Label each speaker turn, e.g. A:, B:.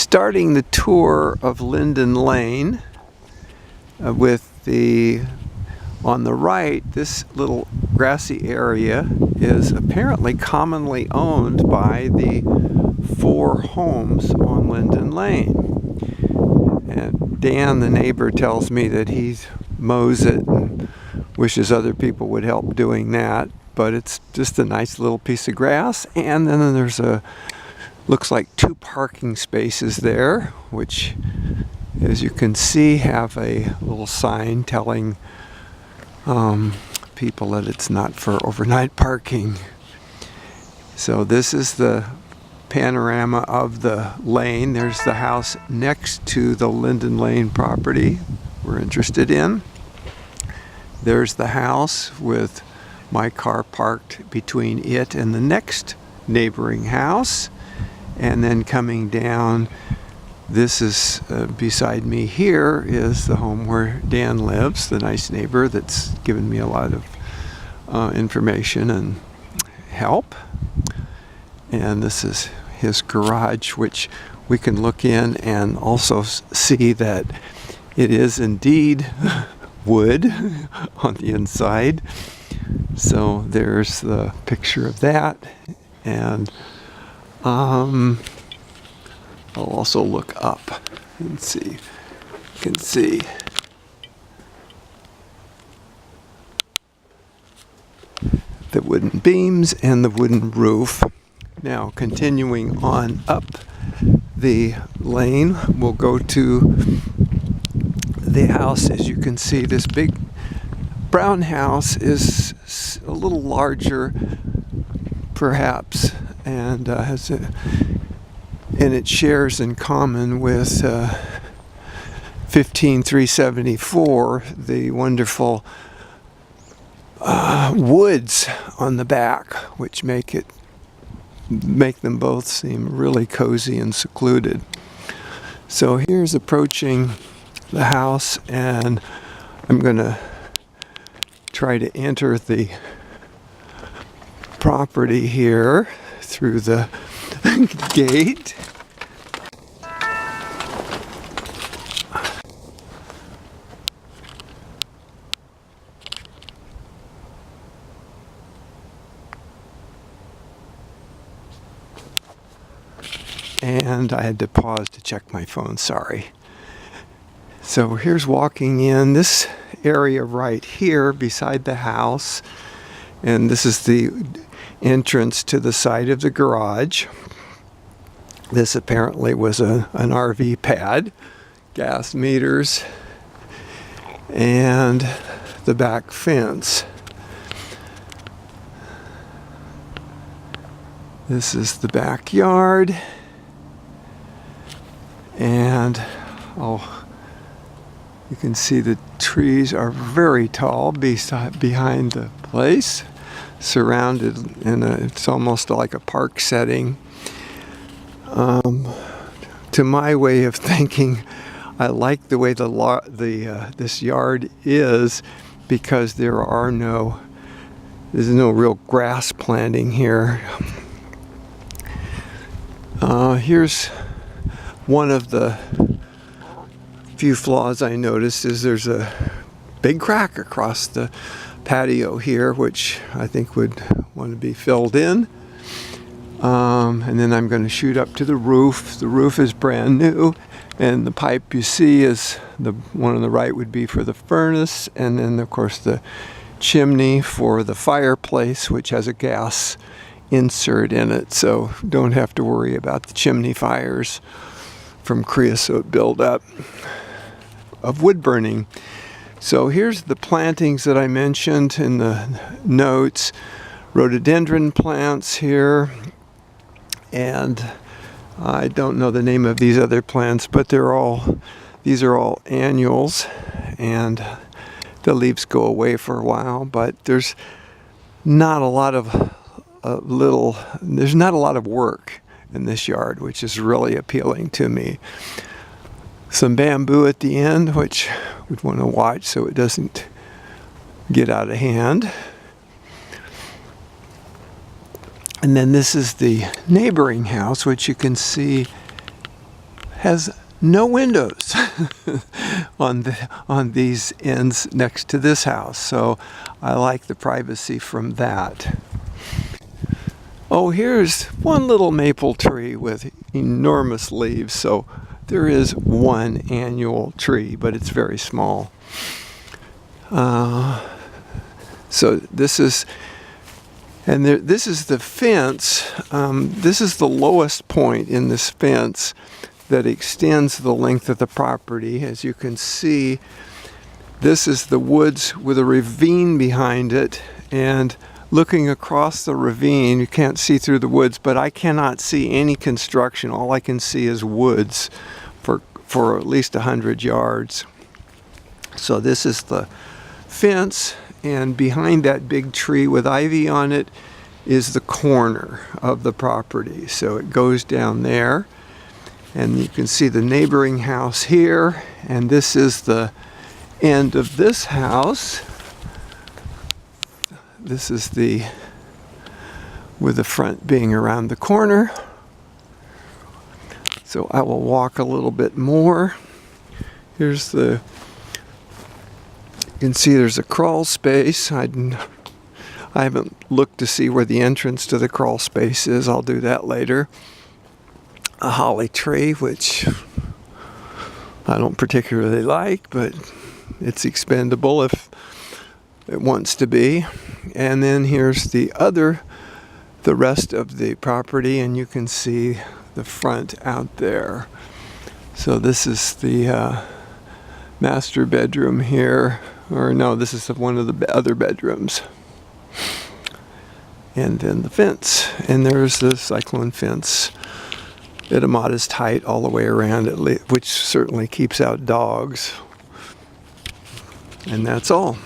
A: starting the tour of Linden Lane with on the right, this little grassy area is apparently commonly owned by the 4 homes on Linden Lane. And Dan, the neighbor, tells me that he mows it and wishes other people would help doing that. But it's just a nice little piece of grass. And then there's looks like 2 parking spaces there, which, as you can see, have a little sign telling people that it's not for overnight parking. So this is the panorama of the lane. There's the house next to the Linden Lane property we're interested in. There's the house with my car parked between it and the next neighboring house. And then coming down, this is beside me here is the home where Dan lives, the nice neighbor that's given me a lot of information and help. And this is his garage, which we can look in and also see that it is indeed wood on the inside. So there's the picture of that. And I'll also look up and see. You can see the wooden beams and the wooden roof. Now, continuing on up the lane, we'll go to the house. As you can see, this big brown house is a little larger, perhaps, and it shares in common with 15374 the wonderful woods on the back, which make them both seem really cozy and secluded. So here's approaching the house, and I'm going to try to enter the property here through the gate. And I had to pause to check my phone, sorry. So here's walking in this area right here beside the house. And this is the entrance to the side of the garage. This apparently was an RV pad, gas meters, and the back fence. This is the backyard. And you can see the trees are very tall behind the place, surrounded in it's almost like a park setting. To my way of thinking, I like the way this yard is, because there's no real grass planting here. Here's one of the few flaws I noticed is there's a big crack across the patio here, which I think would want to be filled in. And then I'm going to shoot up to the roof. The roof is brand new, and the pipe you see is the one on the right would be for the furnace, and then of course the chimney for the fireplace, which has a gas insert in it, so don't have to worry about the chimney fires from creosote buildup of wood burning. So here's the plantings that I mentioned in the notes. Rhododendron plants here, and I don't know the name of these other plants, but these are all annuals, and the leaves go away for a while, but there's not a lot of work in this yard, which is really appealing to me. Some bamboo at the end, which we'd want to watch so it doesn't get out of hand. And then this is the neighboring house, which you can see has no windows on these ends next to this house, so I like the privacy from that. Oh, here's one little maple tree with enormous leaves, so there is one annual tree, but it's very small. So this is, and this is the fence. This is the lowest point in this fence that extends the length of the property. As you can see, this is the woods with a ravine behind it, and looking across the ravine, you can't see through the woods, but I cannot see any construction. All I can see is woods for at least 100 yards. So this is the fence, and behind that big tree with ivy on it is the corner of the property. So it goes down there, and you can see the neighboring house here, and this is the end of this house. This is with the front being around the corner. So I will walk a little bit more. Here's you can see there's a crawl space. I haven't looked to see where the entrance to the crawl space is. I'll do that later. A holly tree, which I don't particularly like, but it's expendable if it wants to be. And then here's the rest of the property, and you can see the front out there. So this is the master bedroom here, or no, this is one of the other bedrooms. And then the fence, and there's the cyclone fence at a modest height all the way around it, which certainly keeps out dogs. And that's all.